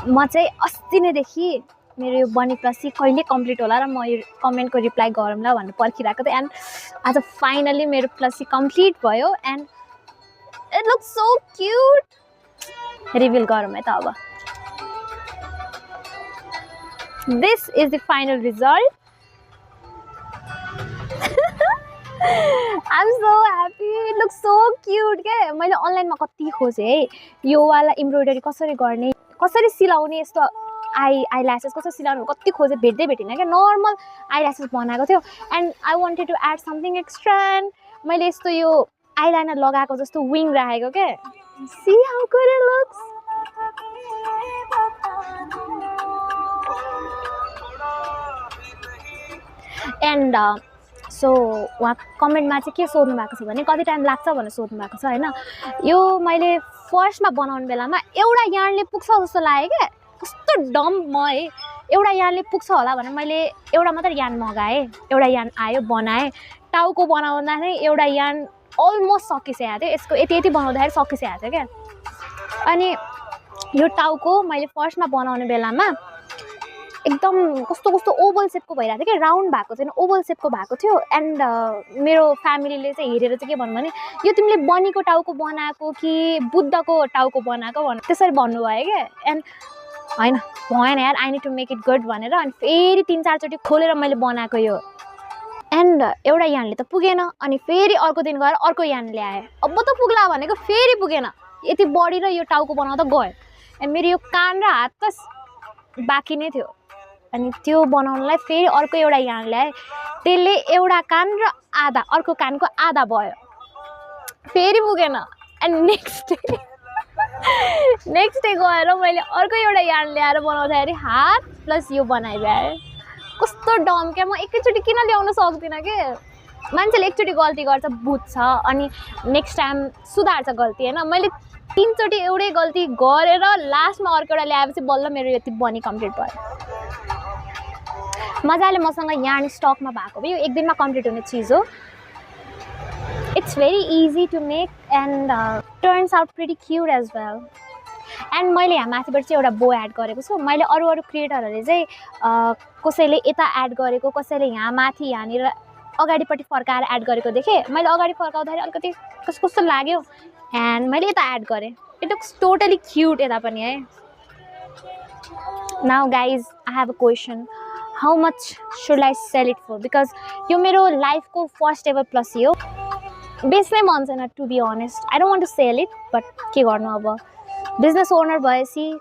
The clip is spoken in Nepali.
म चाहिँ अस्ति नैदेखि मेरो यो बनी प्लसी कहिले कम्प्लिट होला र म यो कमेन्टको रिप्लाई गरौँला भनेर पर्खिरहेको थिएँ एन्ड आज फाइनली मेरो प्लसी कम्प्लिट भयो and it looks so cute reveal गरौँ है त अब this is the final result I'm so happy. It looks so cute के मैले अनलाइनमा कति खोजेँ है यो वाला एम्ब्रोइडरी कसरी गर्ने कसरी सिलाउने यस्तो आई ल्यासेस कसरी सिलाउनु कति खोजेँ भेट्दै भेटिनँ क्या नर्मल आई ल्यासेस बनाएको थियो and I wanted to add something extra and मैले यस्तो यो आई लाइनर लगाएको जस्तो विङ राखेको क्या see how good it looks and so उहाँ कमेन्टमा चाहिँ के सोध्नु भएको छ भने कति टाइम लाग्छ भनेर सोध्नु भएको छ होइन यो मैले फर्स्टमा बनाउने बेलामा एउटा यार्नले पुग्छ जस्तो लाग्यो क्या कस्तो डम म है एउटा यार्नले पुग्छ होला भनेर मैले एउटा मात्र यार्न मगाएँ एउटा यार्न आयो बनाएँ टाउको बनाउँदाखेरि एउटा यार्न अलमोस्ट सकिसकेको थियो यसको यति यति बनाउँदाखेरि सकिसकेको थियो क्या अनि यो टाउको मैले फर्स्टमा बनाउने बेलामा एकदम कस्तो कस्तो ओभल सेपको भइरहेको थियो क्या राउन्ड भएको थिएन ओभल सेपको भएको थियो एन्ड मेरो फ्यामिलीले चाहिँ हेरेर चाहिँ के भन्नु भने यो तिमीले बनीको टाउको बनाएको कि बुद्धको टाउको बनाएको भनेर त्यसरी भन्नुभयो क्या एन्ड होइन भएन यार I need to make it good भनेर अनि फेरि 3-4 चोटि खोलेर मैले बनाएको यो एन्ड एउटा यानले त पुगेन अनि फेरि अर्को दिन गएर अर्को यान ल्याएँ अब त पुग्ला भनेको फेरि पुगेन यति बडी र यो टाउको बनाउँदा गयो एन्ड मेरो यो कान र हात त बाँकी नै थियो अनि त्यो बनाउनलाई फेरि अर्को एउटा यान ल्याएँ त्यसले एउटा कान र आधा अर्को कानको आधा भयो फेरि पुगेन एन्ड नेक्स्ट डे गएर मैले अर्को एउटा यान ल्याएर बनाउँदाखेरि हात प्लस यो बनाइदिएँ कस्तो डम क्या म एकैचोटि किन ल्याउन सक्दिनँ कि मान्छेले एकचोटि गल्ती गर्छ बुझ्छ अनि नेक्स्ट टाइम सुधार्छ गल्ती होइन मैले 3 चोटि एउटै गल्ती गरेर लास्टमा अर्को एउटा ल्याएपछि बल्ल मेरो यति बनी कम्प्लिट भयो मजाले मसँग यार्न स्टकमा भएको भयो एक दिनमा कम्प्लिट हुने चिज हो it's very easy to make and turns out pretty cute as well and मैले यहाँ माथिबाट चाहिँ एउटा बो एड गरेको छु मैले अरू क्रिएटरहरूले चाहिँ कसैले यता एड गरेको कसैले यहाँ माथि यहाँनिर अगाडिपट्टि फर्काएर एड गरेको देखेँ मैले अगाडि फर्काउँदाखेरि अलिकति कस्तो कस्तो लाग्यो एन्ड मैले यता एड गरेँ इट लुक्स टोटली क्युट यता पनि है now guys I have a question how much should I sell it for because यो मेरो लाइफको फर्स्ट एभर प्लसी हो बेच्नै मन छैन to be honest I don't want to sell it but के गर्नु अब बिजनेस ओनर भएपछि